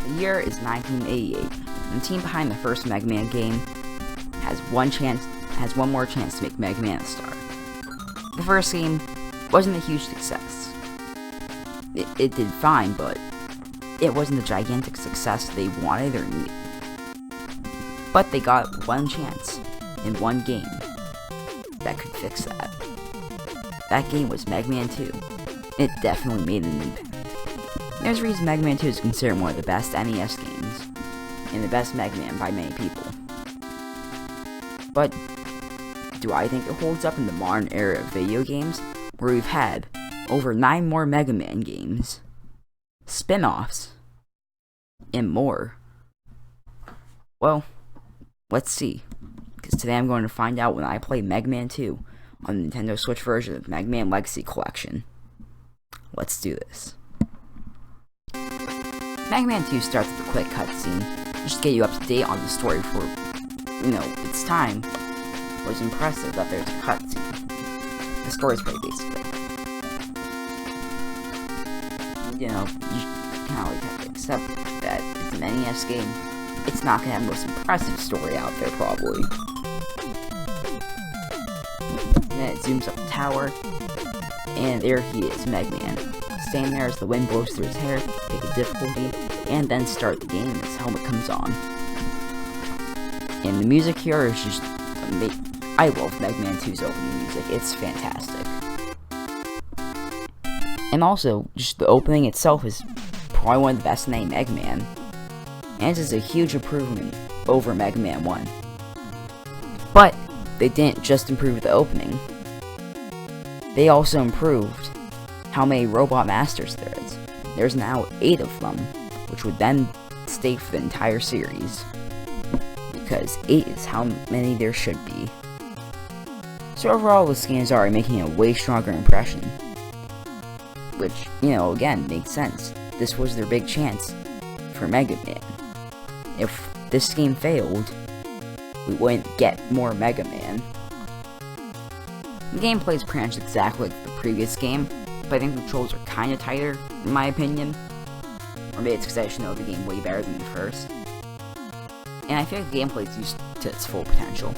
The year is 1988, and the team behind the first Mega Man game has one more chance to make Mega Man a star. The first game wasn't a huge success. It did fine, but it wasn't the gigantic success they wanted or needed. But they got one chance in one game that could fix that. That game was Mega Man 2. It definitely made an impact. There's a reason Mega Man 2 is considered one of the best NES games, and the best Mega Man by many people. But do I think it holds up in the modern era of video games, where we've had over 9 more Mega Man games, spin-offs, and more? Well, let's see, because today I'm going to find out when I play Mega Man 2 on the Nintendo Switch version of Mega Man Legacy Collection. Let's do this. Mega Man 2 starts with a quick cutscene, just to get you up to date on the story for, its time. It was impressive that there's a cutscene. The story's pretty basic. You kind of have to accept that it's an NES game. It's not gonna have the most impressive story out there, probably. Then it zooms up the tower, and there he is, Mega Man. Standing there as the wind blows through his hair, pick a difficulty, and then start the game as his helmet comes on. And the music here is just amazing. I love Mega Man 2's opening music, it's fantastic. And also, just the opening itself is probably one of the best in any Mega Man. And this is a huge improvement over Mega Man 1. But they didn't just improve the opening. They also improved how many Robot Masters there is. There's now 8 of them, which would then stay for the entire series, because 8 is how many there should be. So overall, this game is already making a way stronger impression, which, again, makes sense. This was their big chance for Mega Man. If this game failed, we wouldn't get more Mega Man. The gameplay is pretty much exactly like the previous game, but I think the controls are kinda tighter, in my opinion. Or maybe it's because I just know the game way better than the first. And I feel like the gameplay is used to its full potential.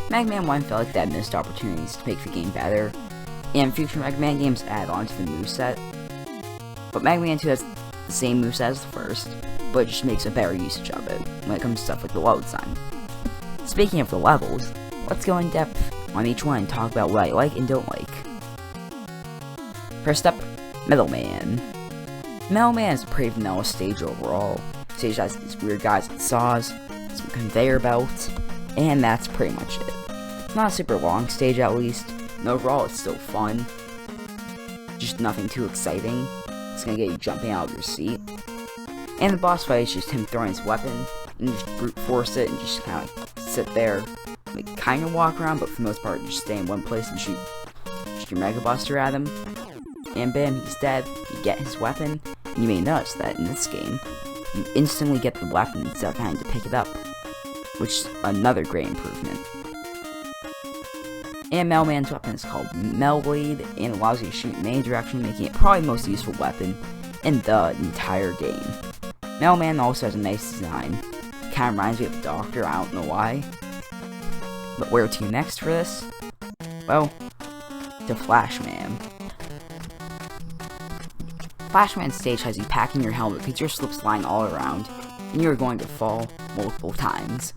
Mega Man 1 felt like they had missed opportunities to make the game better, and future Mega Man games add on to the moveset. But Mega Man 2 has the same moveset as the first, but it just makes a better usage of it when it comes to stuff like the level design. Speaking of the levels, let's go in depth on each one and talk about what I like and don't like. First up, Metal Man. Metal Man is a pretty vanilla stage overall. The stage has these weird guys with saws, some conveyor belts, and that's pretty much it. It's not a super long stage at least, and overall it's still fun. Just nothing too exciting. It's gonna get you jumping out of your seat. And the boss fight is just him throwing his weapon, and you just brute force it and just kinda sit there, kinda walk around, but for the most part just stay in one place and shoot your Mega Buster at him. And bam, he's dead. You get his weapon, and you may notice that in this game, you instantly get the weapon instead of having to pick it up, which is another great improvement. And Metal Man's weapon is called Metal Blade, and allows you to shoot in any direction, making it probably the most useful weapon in the entire game. Metal Man also has a nice design. Kinda reminds me of the Doctor, I don't know why. But where to next for this? Well, to Flashman. Flashman's stage has you packing your helmet because your slip's lying all around, and you're going to fall multiple times.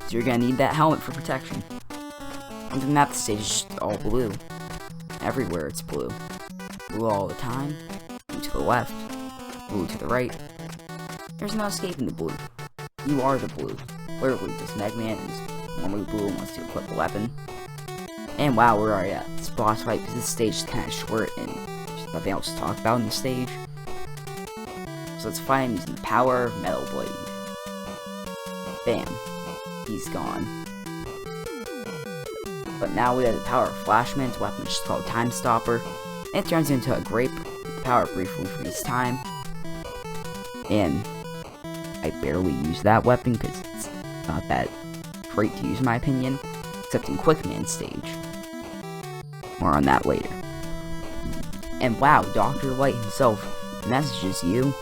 So you're going to need that helmet for protection. Other than that, the stage is just all blue. Everywhere it's blue. Blue all the time. Blue to the left. Blue to the right. There's no escaping the blue. You are the blue. Literally, this Mega Man is normally blue and wants to equip a weapon. And wow, we're already at this boss fight because this stage is kind of short and there's nothing else to talk about in the stage. So let's fight him using the power of Metal Blade. Bam. He's gone. But now we have the power of Flashman's weapon, which is called Time Stopper. And it turns into a grape. Power briefly frees time. And I barely use that weapon because it's not that great to use in my opinion. Except in Quickman's stage. More on that later. And wow, Dr. Light himself messages you.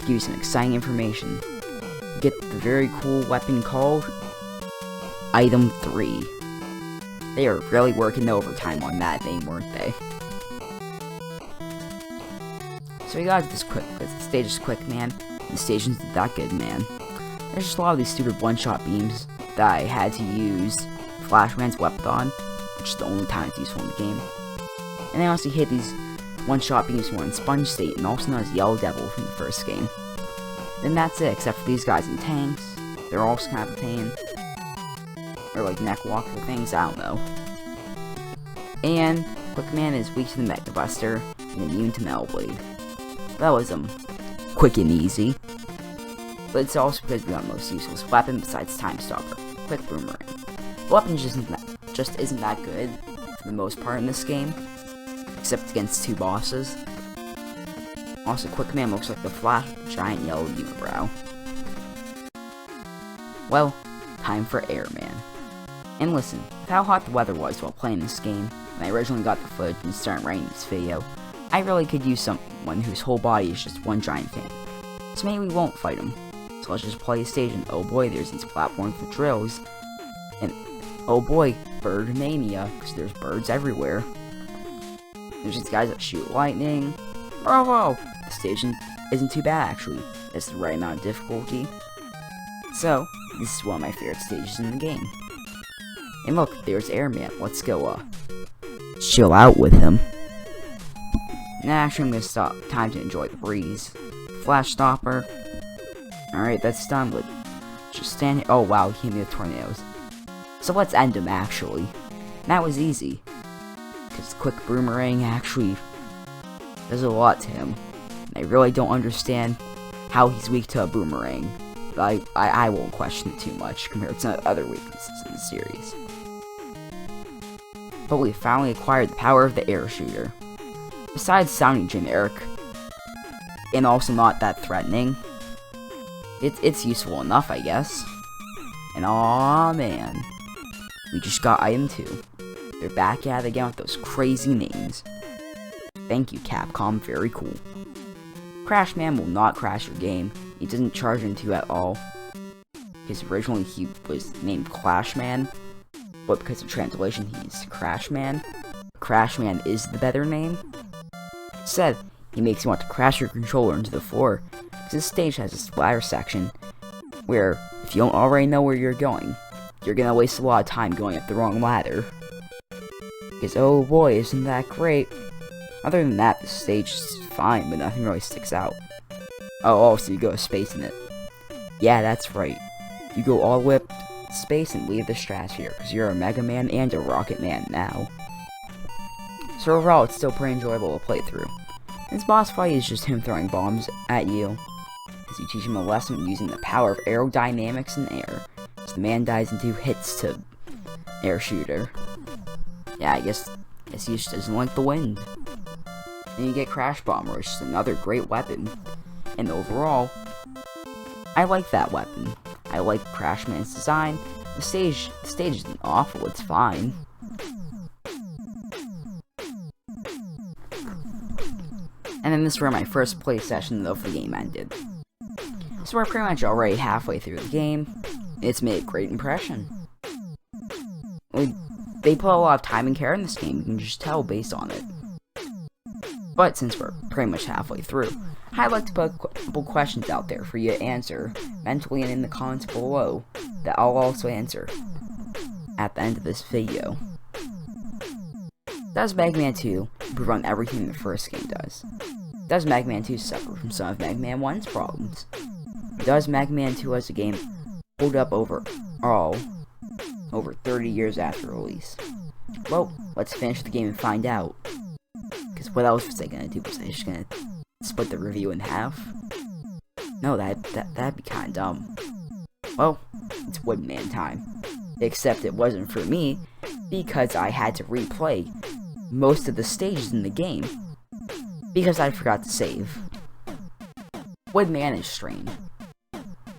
give you some exciting information. Get the very cool weapon called Item 3. They are really working overtime on that name, weren't they? So we gotta do this quick, because the stage is quick, man. And the stage isn't that good, man. There's just a lot of these stupid one-shot beams that I had to use Flashman's weapon on, which is the only time it's useful in the game. And I also hit these one-shot beams more in Sponge State, and also known as Yellow Devil from the first game. Then that's it, except for these guys in tanks. They're also kind of a pain. Or like neck walker things, I don't know. And Quickman is weak to the Mega Buster and immune to Metal Blade. That was quick and easy. But it's also because we got the most useless weapon besides Time Stopper, Quick Boomerang. The weapon just isn't that good for the most part in this game, except against 2 bosses. Also, Quickman looks like the Flash giant yellow unibrow. Well, time for Airman. And listen, with how hot the weather was while playing this game, when I originally got the footage and started writing this video, I really could use someone whose whole body is just one giant fan. So maybe we won't fight him. So let's just play a stage, and oh boy, there's these platforms with drills. And oh boy, bird mania, because there's birds everywhere. There's these guys that shoot lightning. Bravo! The stage isn't too bad, actually. It's the right amount of difficulty. So, this is one of my favorite stages in the game. And look, there's Airman. Let's go, chill out with him. Now, actually, I'm gonna stop. Time to enjoy the breeze. Flash Stopper. Alright, that's done, but just stand here. Oh, wow, he hit me with tornadoes. So let's end him, actually. That was easy. Because Quick Boomerang actually does a lot to him. And I really don't understand how he's weak to a boomerang. But I won't question it too much compared to other weaknesses in the series. But we finally acquired the power of the air shooter. Besides sounding generic, and also not that threatening, it's useful enough, I guess. And aw man, we just got item 2. They're back at it again with those crazy names. Thank you, Capcom, very cool. Crashman will not crash your game. He doesn't charge into you at all. Because originally he was named Clashman, but because of translation he's Crashman. Crashman is the better name. Instead, he makes you want to crash your controller into the floor, because this stage has a splatter section, where, if you don't already know where you're going, you're gonna waste a lot of time going up the wrong ladder. Because, oh boy, isn't that great. Other than that, the stage is fine, but nothing really sticks out. Oh, so you go to space in it. Yeah, that's right. You go all the way up to space and leave the stratosphere, because you're a Mega Man and a Rocket Man now. So overall, it's still pretty enjoyable to play through. This boss fight is just him throwing bombs at you, as you teach him a lesson using the power of aerodynamics in air, as the man dies in 2 hits to air shooter. Yeah, I guess he just doesn't like the wind. Then you get Crash Bomber, which is another great weapon. And overall, I like that weapon. I like Crashman's design. The stage isn't awful, it's fine. And then this is where my first play session of the game ended. So we're pretty much already halfway through the game. It's made a great impression. They put a lot of time and care in this game, you can just tell based on it. But since we're pretty much halfway through, I'd like to put a couple questions out there for you to answer mentally and in the comments below that I'll also answer at the end of this video. Does Mega Man 2 improve on everything the first game does? Does Mega Man 2 suffer from some of Mega Man 1's problems? Does Mega Man 2 as a game hold up over 30 years after release? Well, let's finish the game and find out. Because what else was I gonna do? Was I just gonna split the review in half? No, that'd be kinda dumb. Well, it's Woodman time. Except it wasn't for me, because I had to replay most of the stages in the game, because I forgot to save. Woodman is strange.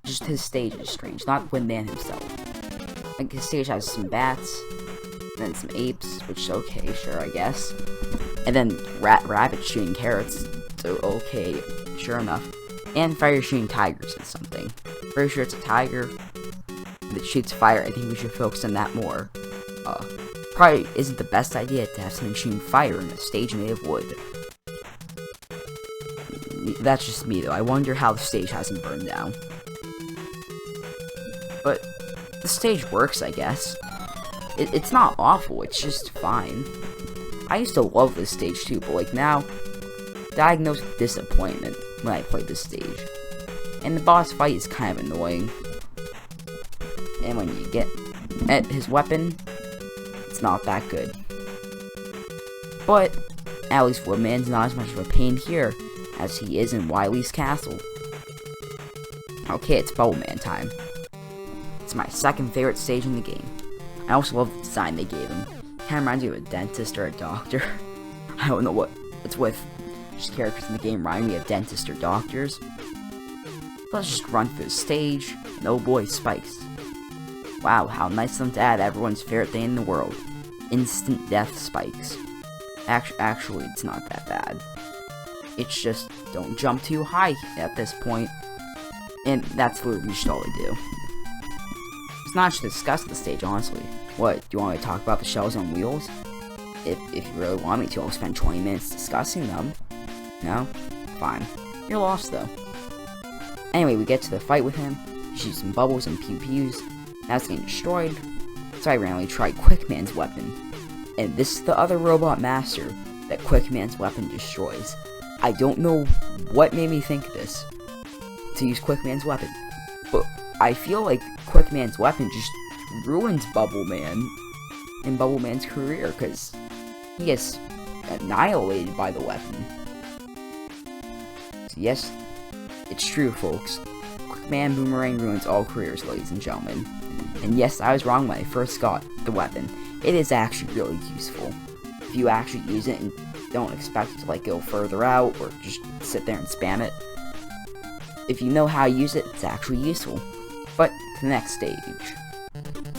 Just his stage is strange, not Woodman himself. Like, his stage has some bats, then some apes, which is okay, sure, I guess. And then rabbits shooting carrots, so okay, sure enough. And fire shooting tigers is something. Pretty sure it's a tiger that shoots fire. I think we should focus on that more. Probably isn't the best idea to have something shooting fire in a stage made of wood. That's just me though. I wonder how the stage hasn't burned down. But the stage works, I guess. It's not awful, it's just fine. I used to love this stage too, but like now, diagnosed with disappointment when I played this stage. And the boss fight is kind of annoying. And when you get at his weapon, it's not that good. But at least Woodman's not as much of a pain here as he is in Wily's castle. Okay, it's Bubble Man time. It's my second favorite stage in the game. I also love the design they gave him. Kinda reminds me of a dentist or a doctor. I don't know what it's with. Just characters in the game remind me of dentists or doctors. Let's just run through the stage, and oh boy, spikes. Wow, how nice of them to add everyone's favorite thing in the world. Instant death spikes. Actually, it's not that bad. It's just, don't jump too high at this point. And that's literally just all they do. It's not much to discuss the stage, honestly. What, do you want me to talk about the shells on wheels? If you really want me to, I'll spend 20 minutes discussing them. No? Fine. You're lost, though. Anyway, we get to the fight with him. He shoots some bubbles and pew-pews. Now it's getting destroyed. So I randomly tried Quickman's weapon. And this is the other Robot Master that Quickman's weapon destroys. I don't know what made me think this, to use Quickman's weapon. But I feel like Quickman's weapon just ruins Bubble Man in Bubble Man's career, because he gets annihilated by the weapon. So yes, it's true, folks. Quickman Boomerang ruins all careers, ladies and gentlemen. And yes, I was wrong when I first got the weapon. It is actually really useful. If you actually use it and don't expect it to like go further out or just sit there and spam it. If you know how to use it, it's actually useful. But to the next stage.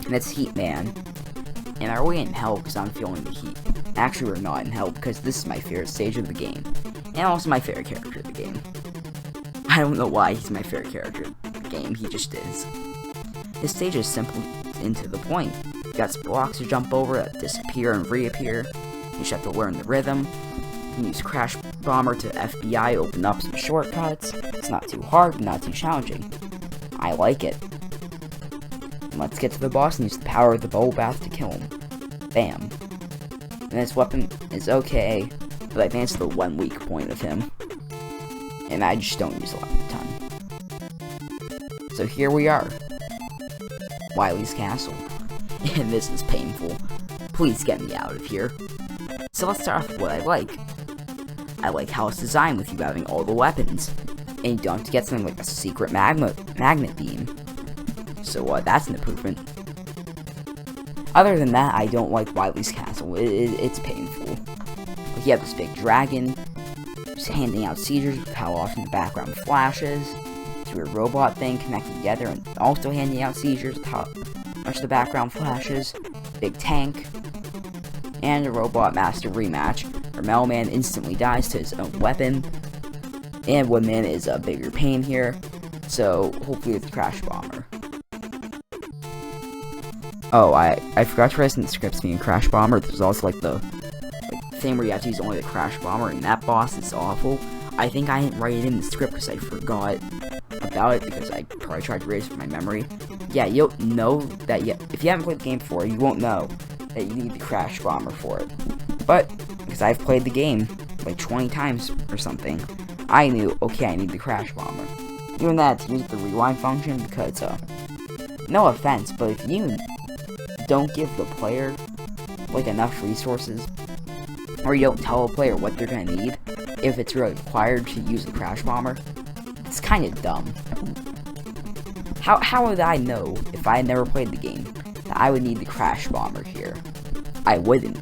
And it's Heat Man. And are we in hell because I'm feeling the heat? Actually, we're not in hell because this is my favorite stage of the game. And also my favorite character of the game. I don't know why he's my favorite character of the game, he just is. This stage is simple and to the point. You got some blocks to jump over that disappear and reappear. You just have to learn the rhythm. You can use Crash Bomber to FBI, open up some shortcuts. It's not too hard, but not too challenging. I like it. Let's get to the boss and use the power of the Bubble Bath to kill him. Bam. And this weapon is okay, but I think it's the one weak point of him. And I just don't use it a ton. So here we are. Wily's castle. And this is painful. Please get me out of here. So let's start off with what I like. I like how it's designed with you having all the weapons. And you don't have to get something like a secret magnet beam. So that's an improvement. Other than that, I don't like Wily's castle. It's painful. Like, you have this big dragon, just handing out seizures with how often the background flashes. It's a weird robot thing connected together and also handing out seizures with how much the background flashes. Big tank. And a Robot Master rematch, where Metal Man instantly dies to his own weapon. And Woodman is a bigger pain here, so hopefully with Crash Bomber. Oh, I forgot to write in the scripts being Crash Bomber. There's also like the thing where you have to use only the Crash Bomber, and that boss is awful. I think I didn't write it in the script because I forgot about it, because I probably tried to erase it from my memory. Yeah, you'll know that, if you haven't played the game before, you won't know that you need the Crash Bomber for it. But, because I've played the game like 20 times or something, I knew, okay, I need the Crash Bomber. Even that, to use the rewind function, because, no offense, but if you don't give the player, like, enough resources, or you don't tell a player what they're gonna need, if it's really required to use the Crash Bomber, it's kinda dumb. How would I know, if I had never played the game, that I would need the Crash Bomber here? I wouldn't.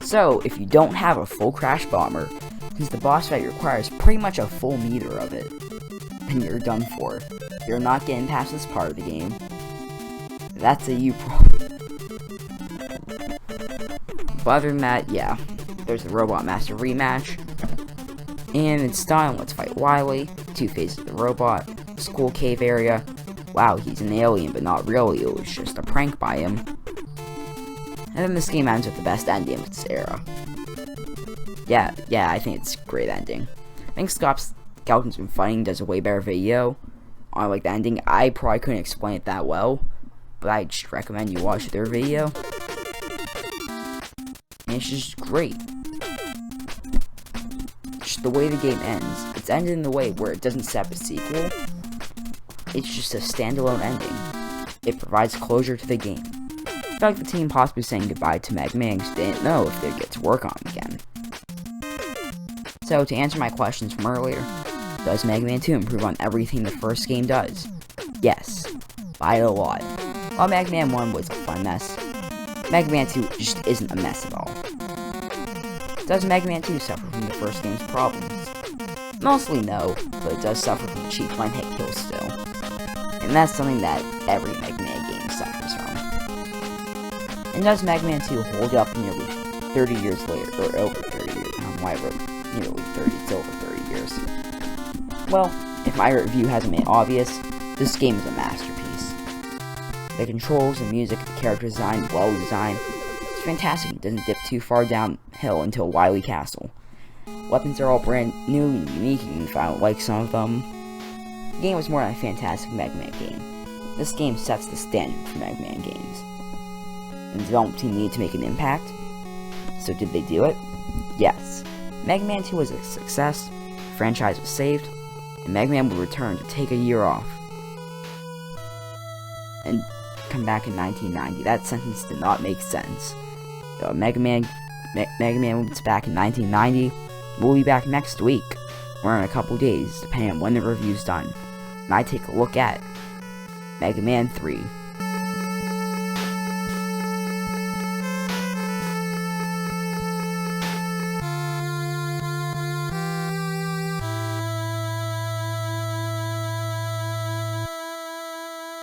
So, if you don't have a full Crash Bomber, since the boss fight requires pretty much a full meter of it, then you're done for. You're not getting past this part of the game. That's a you problem. But other than that, yeah. There's the Robot Master rematch. And it's done. Let's fight Wily. 2 Two-Face is the robot, school cave area. Wow, he's an alien, but not really, it was just a prank by him. And then this game ends with the best ending of its era. Yeah, I think it's a great ending. I think Skeletons Been Fighting does a way better video on like the ending. I probably couldn't explain it that well, but I just recommend you watch their video. And it's just great. Just the way the game ends, it's ended in the way where it doesn't set up a sequel. It's just a standalone ending. It provides closure to the game. In fact, the team possibly saying goodbye to Mega Man because they didn't know if they'd get to work on it again. So, to answer my questions from earlier, does Mega Man 2 improve on everything the first game does? Yes, by a lot. While Mega Man 1 was a fun mess, Mega Man 2 just isn't a mess at all. Does Mega Man 2 suffer from the first game's problems? Mostly no, but it does suffer from cheap one-hit kills still. And that's something that every Mega Man game suffers from. And does Mega Man 2 hold up nearly 30 years later, or over 30 years? I don't know why I wrote nearly 30, it's over 30 years. Well, if my review hasn't made obvious, this game is a masterpiece. The controls, the music, the character design, the level design, it's fantastic. It doesn't dip too far downhill until Wily Castle. Weapons are all brand new and unique, and if I don't like some of them. The game was more than a fantastic Mega Man game. This game sets the standard for Mega Man games. And the development team needed to make an impact. So did they do it? Yes. Mega Man 2 was a success, the franchise was saved, and Mega Man would return to take a year off and come back in 1990. That sentence did not make sense. So Mega Man was back in 1990. We'll be back next week, or in a couple days, depending on when the review's done, and I take a look at Mega Man 3.